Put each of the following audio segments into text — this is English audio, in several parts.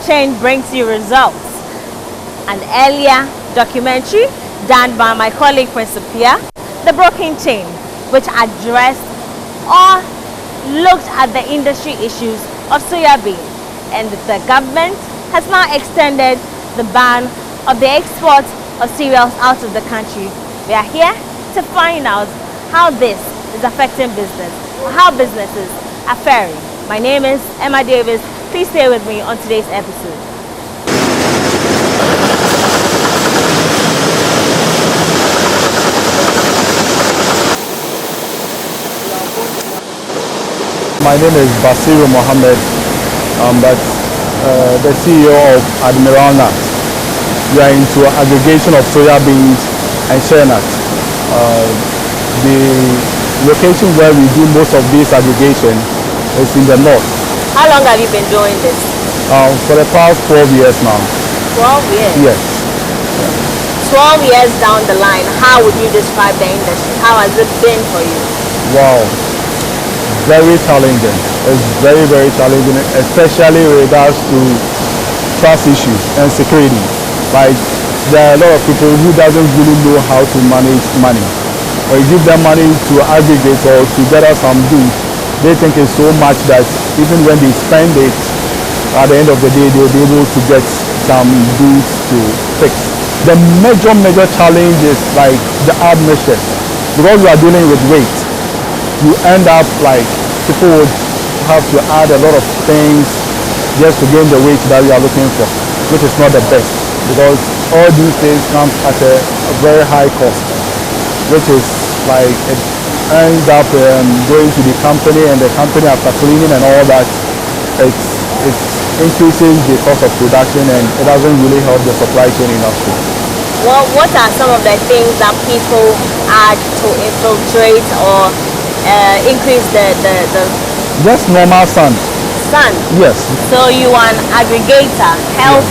Chain brings you results. An earlier documentary done by my colleague Principia, The Broken Chain, which addressed or looked at the industry issues of soya bean. And the government has now extended the ban of the export of cereals out of the country. We are here to find out how this is affecting business, or how businesses are faring. My name is Emma Davis. Please stay with me on today's episode. My name is Basiru Mohammed. I'm the CEO of Admiralna. We are into aggregation of soya beans and shea nuts. The location where we do most of this aggregation is in the north. How long have you been doing this? For the past 12 years now. 12 years? Yes. 12 years down the line, how would you describe the industry? How has it been for you? Wow. Very challenging. It's very, very challenging, especially with regards to trust issues and security. Like, there are a lot of people who doesn't really know how to manage money. When you give them money to aggregate or to gather some goods, they think it's so much that even when they spend it, at the end of the day, they'll be able to get some goods to fix. The major challenge is like the admission. Because we are dealing with weight, you end up like people would have to add a lot of things just to gain the weight that you are looking for, which is not the best, because all these things come at a very high cost, which is like it ends up going to the company, and the company, after cleaning and all that, it increases the cost of production, and it doesn't really help the supply chain industry. Well, what are some of the things that people add to infiltrate or increase the just normal sun. Yes. So you are an aggregator. Help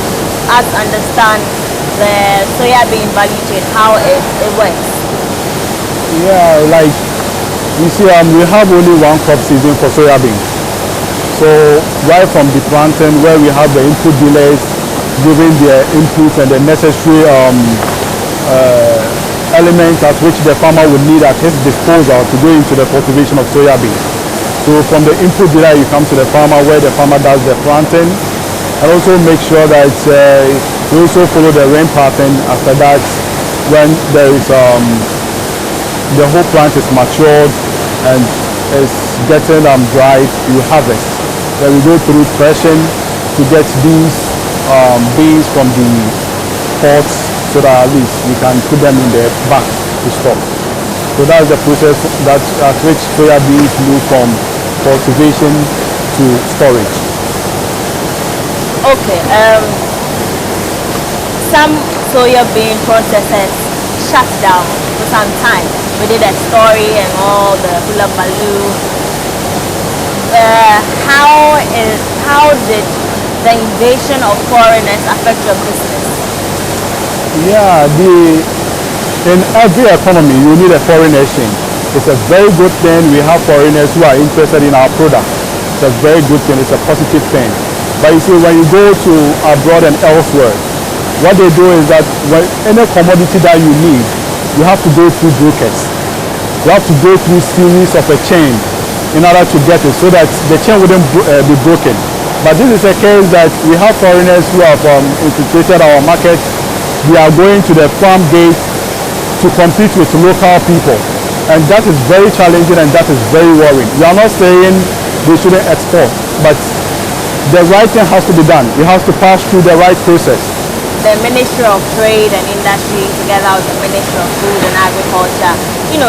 us understand the soya bean value chain, how it works. Yeah, like you see, we have only one crop season for soya bean. So right from the planting, where we have the input dealers giving their input and the necessary elements at which the farmer would need at his disposal to go into the cultivation of soya bean. So from the input dealer, you come to the farmer, where the farmer does the planting, and also make sure that you also follow the rain pattern. After that, when there is the whole plant is matured and is getting dried, you harvest. Then we go through threshing to get these beans from the pods, so that at least we can put them in the back to store. So that's the process at which soya beans move from cultivation to storage. Okay. Some soya bean processors shut down for some time. We did a story and all the hula baloo. How did the invasion of foreigners affect your business? Yeah, in every economy you need a foreign exchange. It's a very good thing. We have foreigners who are interested in our product. It's a very good thing. It's a positive thing. But you see, when you go to abroad and elsewhere, what they do is that when any commodity that you need, you have to go through brokers. You have to go through series of a chain in order to get it, so that the chain wouldn't be broken. But this is a case that we have foreigners who have infiltrated our market. We are going to the farm gate to compete with local people, and that is very challenging, and that is very worrying. We are not saying they shouldn't export, but the right thing has to be done. It has to pass through the right process. The Ministry of Trade and Industry, together with the Ministry of Food and Agriculture,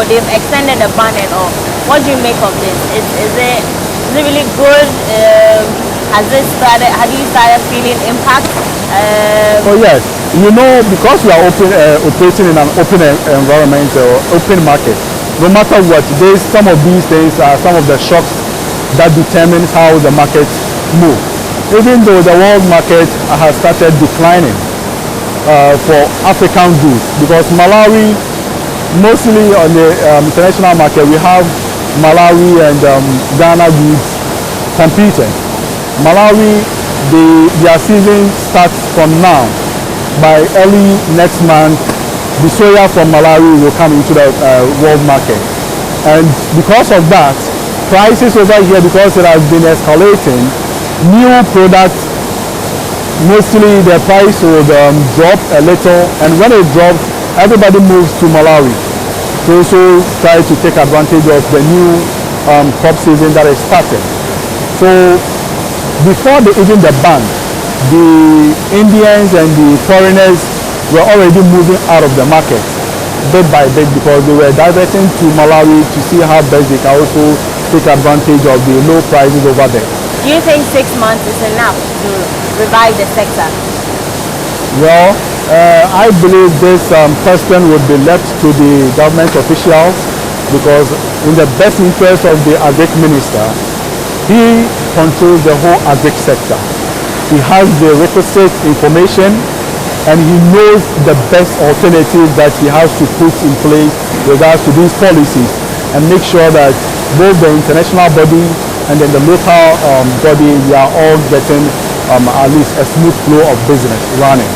they've extended the ban and all. What do you make of this? Is it really good? Have you started feeling impact? Oh yes, because we are operating in an open environment or open market, no matter what, some of these things are some of the shocks that determines how the market moves. Even though the world market has started declining for African goods, because Malawi, mostly on the international market, we have Malawi and Ghana goods competing. Malawi, their season starts from now. By early next month, the soya from Malawi will come into the world market. And because of that, prices over here, because it has been escalating, new products, mostly the price will drop a little, and when it drops, everybody moves to Malawi to also try to take advantage of the new crop season that is started. So before even the ban, the Indians and the foreigners were already moving out of the market bit by bit because they were diverting to Malawi to see how best they can also take advantage of the low prices over there. Do you think 6 months is enough to revive the sector? Well, I believe this question would be left to the government officials because in the best interest of the agric minister, he controls the whole agric sector. He has the requisite information and he knows the best alternative that he has to put in place with regards to these policies and make sure that both the international body and then the local body, we are all getting at least a smooth flow of business running.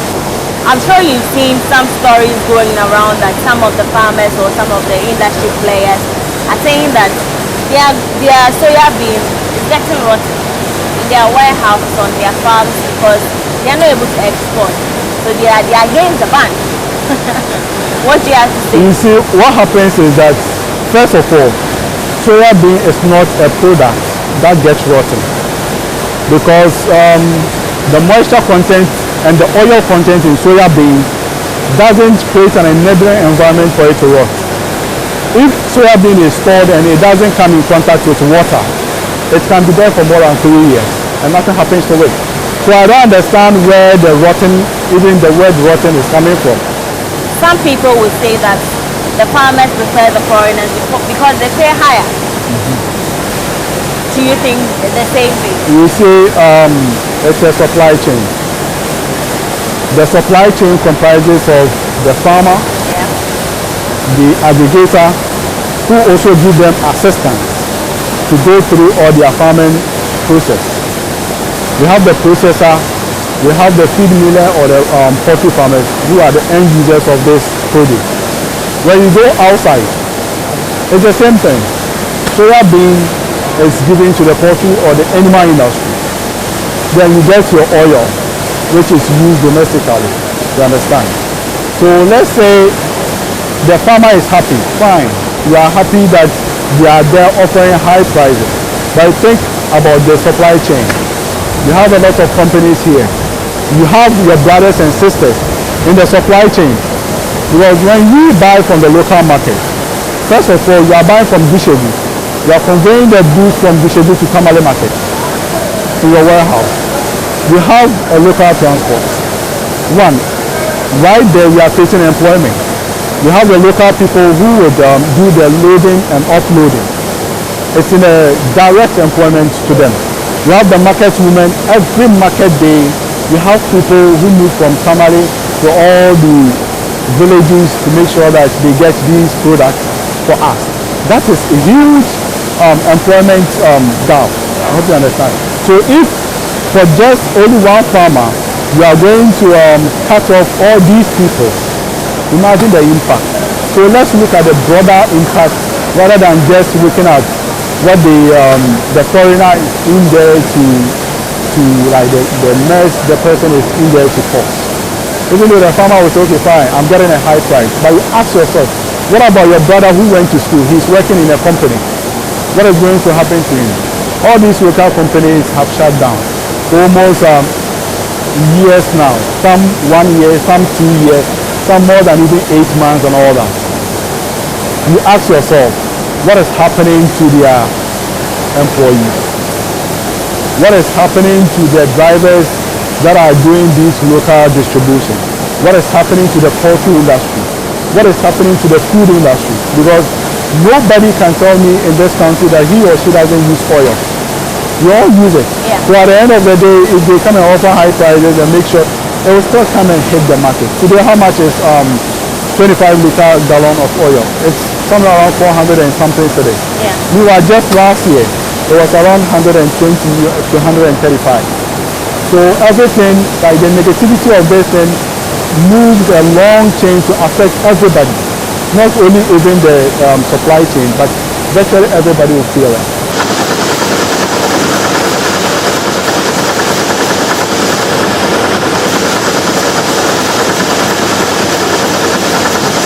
I'm sure you've seen some stories going around that some of the farmers or some of the industry players are saying that their soya bean is getting rotten in their warehouses on their farms because they are not able to export. So they are against the ban. What do you have to say? You see, what happens is that, first of all, soya bean is not a product that gets rotten because the moisture content and the oil content in soya bean doesn't create an enabling environment for it to rot. If soya bean is stored and it doesn't come in contact with water, it can be there for more than 3 years and nothing happens to it. So I don't understand where the rotten, even the word rotten is coming from. Some people will say that the farmers prefer the foreigners because they pay higher. Do you think the same thing? You see, it's a supply chain. The supply chain comprises of the farmer, the aggregator, who also give them assistance to go through all their farming process. We have the processor, we have the feed miller or the poultry farmers who are the end users of this produce. When you go outside, it's the same thing. Soya bean is given to the poultry or the animal industry. Then you get your oil, which is used domestically, you understand? So let's say the farmer is happy, fine. You are happy that they are there offering high prices. But think about the supply chain. You have a lot of companies here. You have your brothers and sisters in the supply chain. Because when you buy from the local market, first of all, you are buying from Gushebu. You are conveying the goods from Gushebu to Tamale market, to your warehouse. You have a local transport. One, right there we are creating employment. You have the local people who would do the loading and offloading. It's in a direct employment to them. You have the market women. Every market day, you have people who move from Tamale to all the villages to make sure that they get these products for us. That is a huge employment gap. I hope you understand. So if for just only one farmer, you are going to cut off all these people, imagine the impact. So let's look at the broader impact rather than just looking at what the foreigner is in there to like the mess the person is in there to cause. Even though the farmer will say, okay, fine, I'm getting a high price. But you ask yourself, what about your brother who went to school? He's working in a company. What is going to happen to him? All these local companies have shut down almost years now. Some 1 year, some 2 years, some more than even 8 months and all that. You ask yourself, what is happening to their employees? What is happening to the drivers that are doing this local distribution? What is happening to the poultry industry? What is happening to the food industry? Because nobody can tell me in this country that he or she doesn't use oil. We all use it. Yeah. So at the end of the day, if they come and offer high prices and make sure, it will still come and hit the market. Today, how much is 25-liter gallon of oil? It's somewhere around 400 and something today. Yeah. We were just last year, it was around 120 to 135. So everything, like the negativity of this thing, moves a long chain to affect everybody. Not only even the supply chain, but virtually everybody will feel it.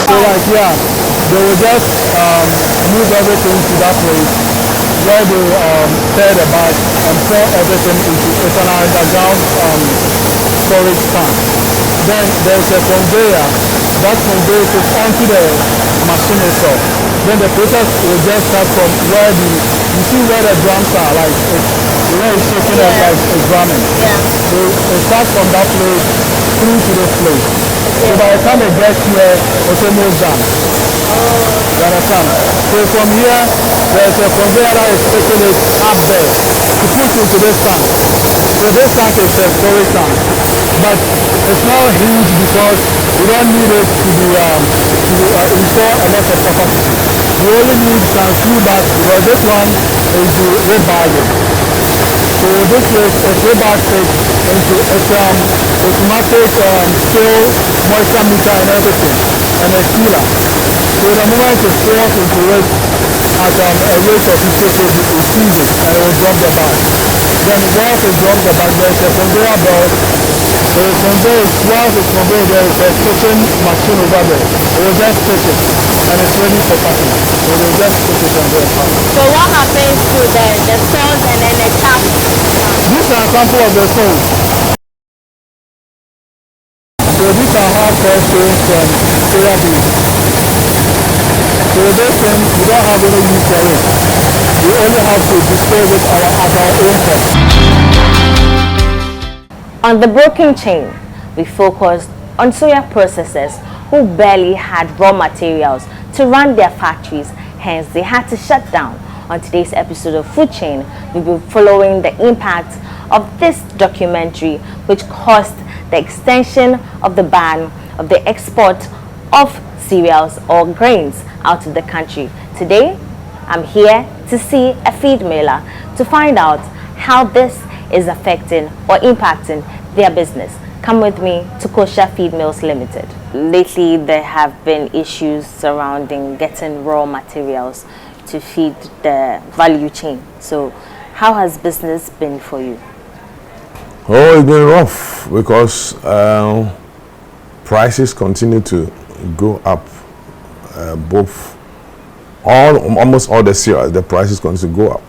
So like, yeah, they will just move everything to that place where they tear the bag and pour everything into, it's an underground storage tank. Then there's a conveyor that conveys it onto the machine itself. Then the process will just start from where you see where the drums are, like it's shaking and like it's drumming. Yeah. So it starts from that place through to this place. So by the time it gets here, it's almost done. You understand? So from here, there's a conveyor that is taking it up there to put into this tank. So this tank is a storage tank, but it's not huge because we don't need it to install a lot of capacity. We only need some few bags because this one is the red bagging. So this is a throwback stick into it's automatic scale, moisture meter and everything, and a sealer. So the moment it pours into it at a rate of 50 kg, it seals it and it will drop the bag. Then once it drops the bag, there is a conveyor belt. Once it's conveyed, there is a stitching machine over there. It will just stitch it and it's ready for packing. So they will just stitch it and go and pack it. So what happens to the stones and then the chaff? These are a sample of the stones. So these are hardcore stones from soya beans. So those things, we don't have any use for it. We only have to dispose it at our own cost. On the broken chain, we focused on soya processors who barely had raw materials to run their factories, hence they had to shut down. On today's episode of Food Chain, we'll be following the impact of this documentary, which caused the extension of the ban of the export of cereals or grains out of the country. Today, I'm here to see a feed mailer to find out how this is affecting or impacting their business. Come with me to Kosher Feed Mills Limited. Lately, there have been issues surrounding getting raw materials to feed the value chain. So, how has business been for you? Oh, it's been rough because prices continue to go up. Almost all the cereals, the prices continue to go up.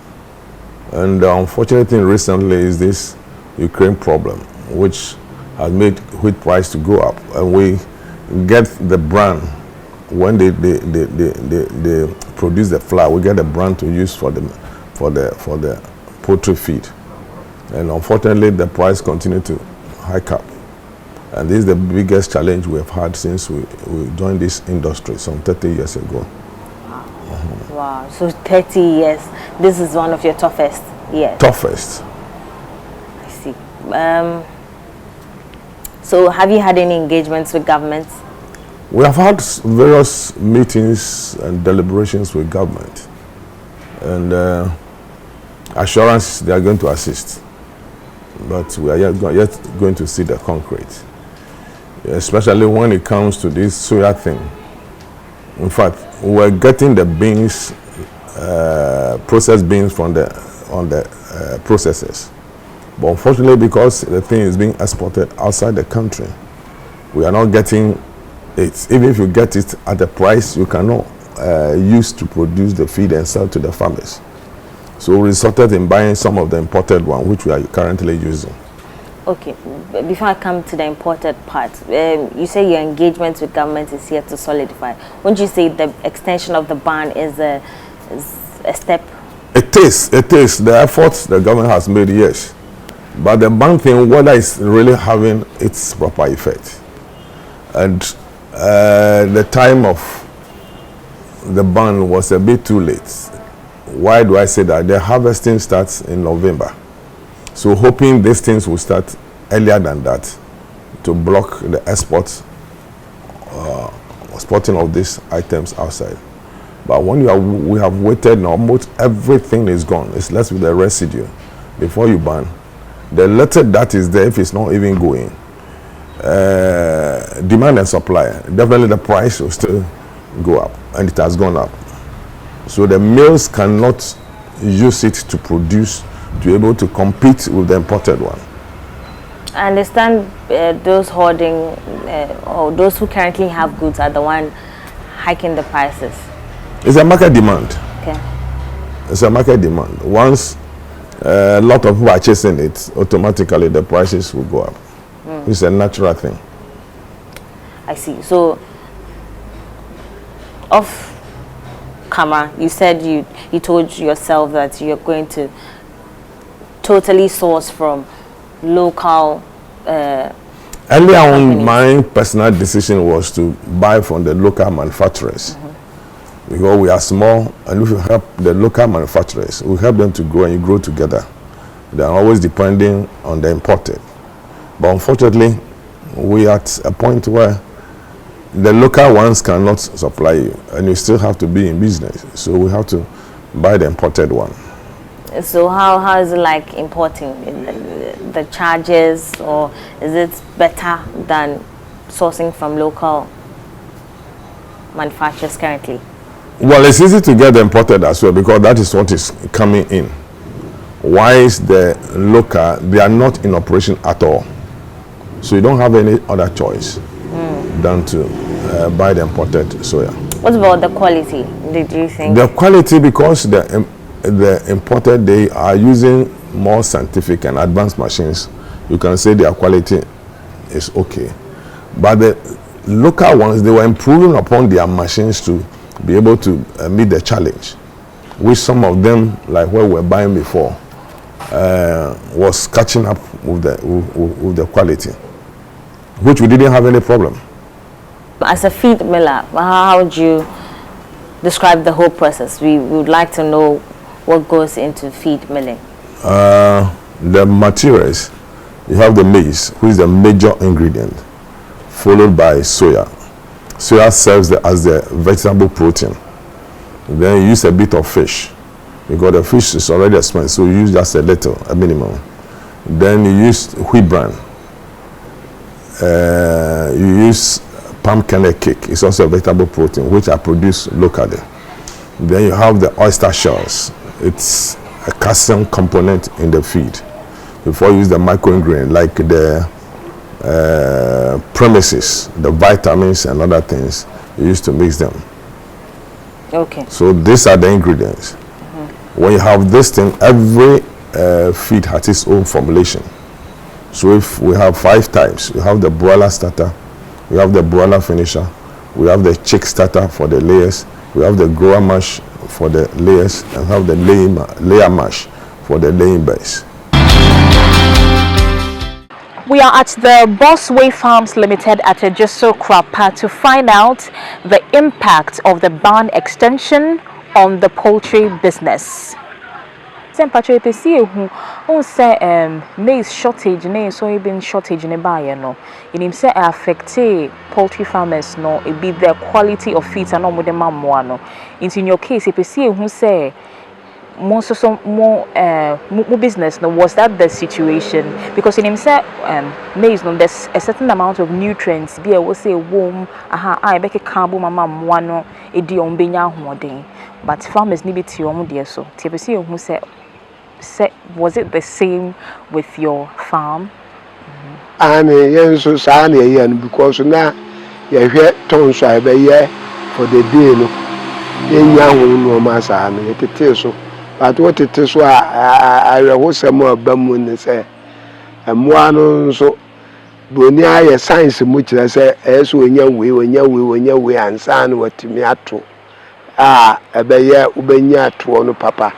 And the unfortunate thing recently is this Ukraine problem, which has made wheat price to go up. And we get the bran when they produce the flour. We get the bran to use for the poultry feed. And unfortunately, the price continued to hike up. And this is the biggest challenge we have had since we joined this industry some 30 years ago. Wow, so 30 years. This is one of your toughest years. Toughest. I see. So have you had any engagements with governments? We have had various meetings and deliberations with government. And assurance they are going to assist. But we are yet going to see the concrete. Especially when it comes to this soya thing. In fact, we're getting the beans, processed beans on the processors. But unfortunately, because the thing is being exported outside the country, we are not getting it. Even if you get it at a price you cannot use to produce the feed and sell to the farmers. So we resorted in buying some of the imported one, which we are currently using. Okay, before I come to the imported part, you say your engagement with government is here to solidify. Wouldn't you say the extension of the ban is a step? It is. The efforts the government has made, yes. But the ban thing, whether it's really having its proper effect. And the time of the ban was a bit too late. Why do I say that? The harvesting starts in November. So hoping these things will start earlier than that to block the exporting of these items outside. But when we have waited, almost everything is gone. It's left with the residue. Before you ban, The little that is there, if it's not even going, demand and supply, definitely the price will still go up, and it has gone up. So the mills cannot use it to produce, to be able to compete with the imported one. I understand those hoarding or those who currently have goods are the one hiking the prices. It's a market demand. Okay. It's a market demand. Once a lot of people are chasing it, automatically the prices will go up. It's a natural thing. I see. So, off camera, you said you told yourself that you're going to totally source from local. Earlier on, my personal decision was to buy from the local manufacturers. Because we are small, and if you help the local manufacturers, we help them to grow, and you grow together. They are always depending on the imported. But unfortunately, we are at a point where the local ones cannot supply you, and you still have to be in business. So we have to buy the imported one. So how is it like importing? The charges, or is it better than sourcing from local manufacturers currently? Well, it's easy to get imported as well, because that is what is coming in. Why is the local? They are not in operation at all. So you don't have any other choice than to buy the imported soya. What about the quality? Did you think? The quality, because the imported, they are using more scientific and advanced machines. You can say their quality is okay. But the local ones, they were improving upon their machines to be able to meet the challenge, which some of them, like what we were buying before, was catching up with the quality, which we didn't have any problem. As a feed miller, how would you describe the whole process? We would like to know what goes into feed milling. The materials, you have the maize, which is the major ingredient, followed by soya. Soya serves as the vegetable protein. Then you use a bit of fish, because the fish is already expensive, so you use just a little, a minimum. Then you use wheat bran. You use palm kernel cake. It's also a vegetable protein, which are produced locally. Then you have the oyster shells. It's a calcium component in the feed. Before you use the micro ingredient, like the premises, the vitamins and other things, you used to mix them. Okay. So these are the ingredients. When you have this thing, every feed has its own formulation. So if we have 5 types, we have the broiler starter, we have the broiler finisher, we have the chick starter for the layers, we have the grower mash for the layers, and have the layer mash for the laying base. We are at the Bossway Farms Limited at Ejiso Krapa to find out the impact of the ban extension on the poultry business. Temperature PCU who say maize shortage ne soybean shortage ne buy no. In say affect poultry farmers no, it be the quality of feed and no more no. In your case, PCU who say more business no, was that the situation? Because in him say maize no, there's a certain amount of nutrients be will say warm I beke carbo mama no edi ombenya hoden, but farmers need it to dear so TPC who say was it the same with your farm? And yes, so sunny and because now you hear tons I be for the day no young no massa and it is so. But what it is, I was some more bamun say, and one so Bonia science much I say, as when your way, and son what to me at two. A beya ubenya to no papa.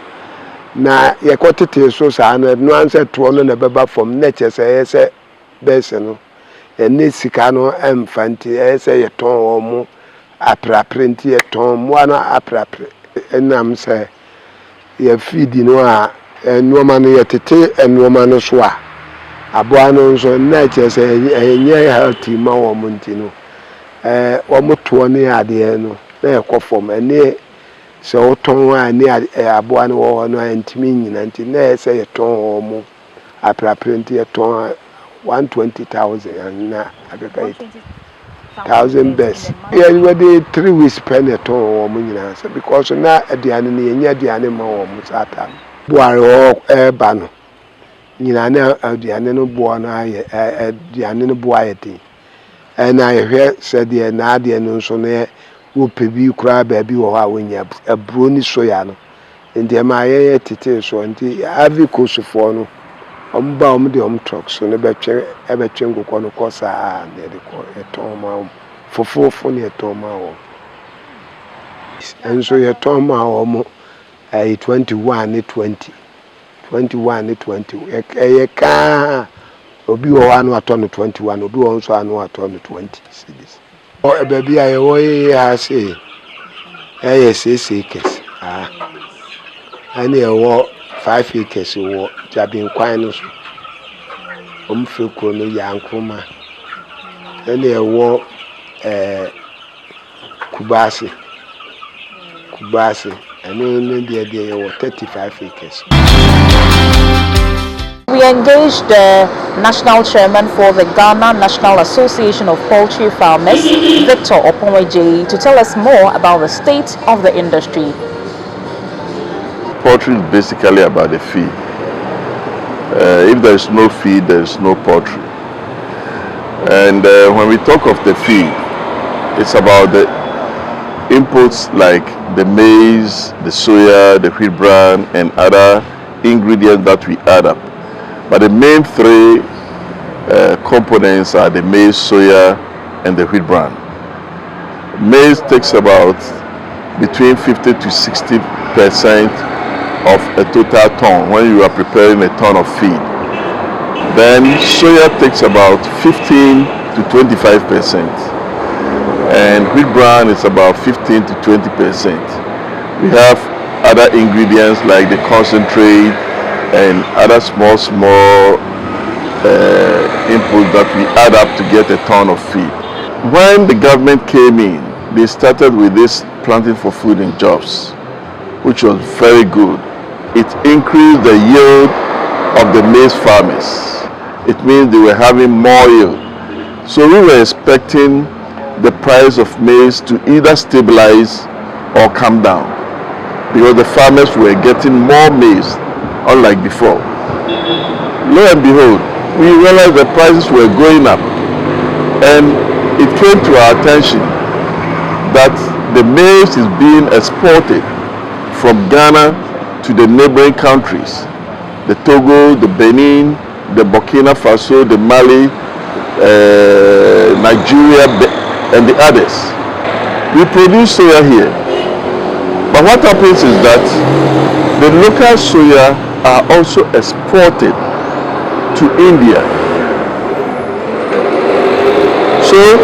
Na ye quantity so san, no answer to one and a from nature, say, Bessano, and Nissicano, and Fanti, say a ton or more, apra printy a ton, one apra, and I'm say. Ye feed no no man ye tete and no man swa aboano so nature say enye healthy ma wo montino wo moto ne ade no na e kofom ene so ton wa ne aboano wo no antimi nyina nti na say ton wo mo aprapre nti yɛtɔn 120,000 and na akeka 1,000 best. Yeah, we dey 3 weeks pɛ na ɛtɔn wɔ mo nyinaa sɛ because na aduane no yɛnya aduane ma wɔ mo saa ta boare wɔ ɛba no nyinaa na aduane no boɔ no ayɛ aduane no boɔ ayɛ den ɛna yɛhwɛ sɛdeɛ na adeɛ no nso no yɛ wopɛ bi koraa baabi wɔ hɔ a wɔnya aburo ne soya no nti ɛma yɛyɛ tete so nti avi kosufoɔ no ɔmo ba ɔmo de ɔmo truck so ne bɛtwe nkokɔ no kɔ saa na yɛde kɔ yɛtɔn ma ɔmo fofofo ne yɛtɔn ma ɔmo nso yɛtɔn ma ɔmo 21 ne 20 ɛyɛ kaa obi wɔ hɔ ano atɔ no 21 obi wɔ nso ano atɔ no 20 cedis baabi a yɛwɔ yɛ ha se ɛyɛ 6 acres ɛne yɛwɔ 5 acres wɔ Jabinkwan no so ɔmfiri kuro no yɛ Ankroma ɛne yɛwɔ Kubase ɛno ne deɛ yɛwɔ 35 acres. We engaged the National Chairman for the Ghana National Association of Poultry Farmers, Victor Oponweje, to tell us more about the state of the industry. Poultry is basically about the feed. If there is no feed, there is no poultry. And when we talk of the feed, it's about the inputs like the maize, the soya, the wheat bran, and other ingredients that we add up. But the main three components are the maize, soya, and the wheat bran. Maize takes about between 50 to 60% of a total ton when you are preparing a ton of feed. Then soya takes about 15 to 25%. And wheat bran is about 15 to 20%. We have other ingredients like the concentrate and other small inputs that we add up to get a ton of feed. When the government came in, they started with this planting for food and jobs, which was very good. It increased the yield of the maize farmers. It means they were having more yield. So we were expecting the price of maize to either stabilize or come down because the farmers were getting more maize, unlike before. Lo and behold, we realized the prices were going up, and it came to our attention that the maize is being exported from Ghana to the neighboring countries, the Togo, the Benin, the Burkina Faso, the Mali, Nigeria, and the others. We produce soya here, but what happens is that the local soya are also exported to India. So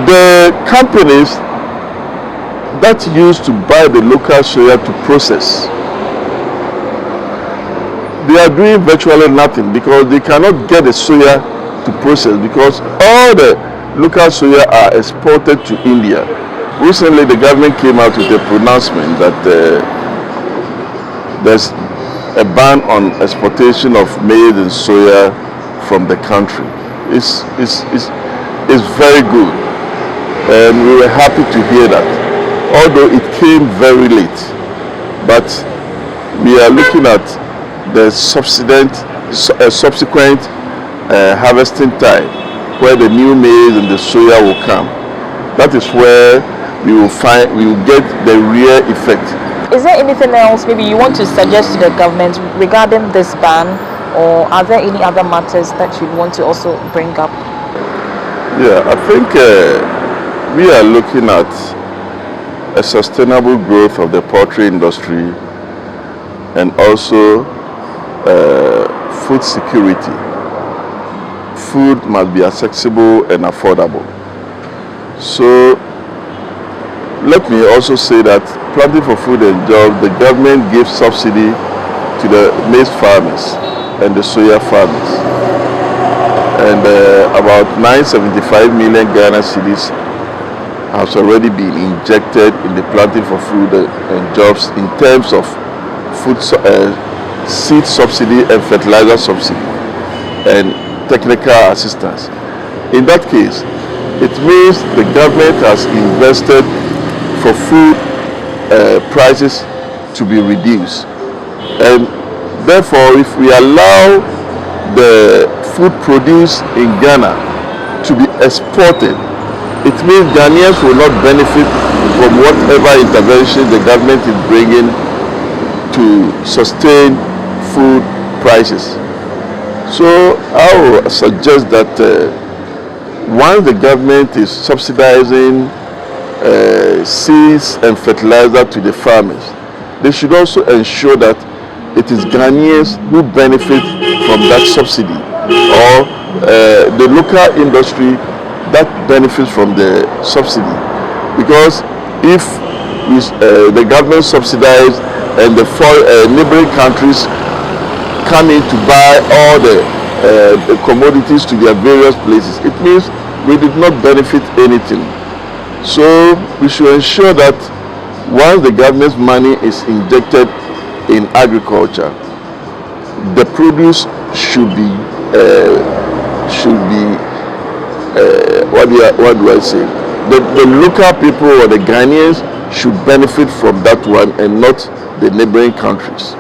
the companies that used to buy the local soya to process, they are doing virtually nothing because they cannot get the soya to process because all the local soya are exported to India. Recently, the government came out with a pronouncement that there's a ban on exportation of maize and soya from the country. It's very good, and we were happy to hear that. Although it came very late, but we are looking at the subsequent harvesting time, where the new maize and the soya will come. That is where we will get the real effect. Is there anything else maybe you want to suggest to the government regarding this ban, or are there any other matters that you want to also bring up? Yeah, I think we are looking at a sustainable growth of the poultry industry and also food security. Food must be accessible and affordable. So let me also say that planting for food and jobs, the government gives subsidy to the maize farmers and the soya farmers. And about 975 million Ghana cedis has already been injected in the planting for food and jobs in terms of food seed subsidy and fertilizer subsidy and technical assistance. In that case, it means the government has invested for food prices to be reduced. And therefore, if we allow the food produced in Ghana to be exported, it means Ghanaians will not benefit from whatever intervention the government is bringing to sustain food prices. So I will suggest that once the government is subsidizing seeds and fertilizer to the farmers, they should also ensure that it is Ghanaians who benefit from that subsidy, or the local industry that benefits from the subsidy. Because if the government subsidizes and the neighboring countries come in to buy all the commodities to their various places, it means we did not benefit anything. So we should ensure that once the government's money is injected in agriculture, the produce should be what do I say? The local people or the Ghanaians should benefit from that one and not the neighboring countries.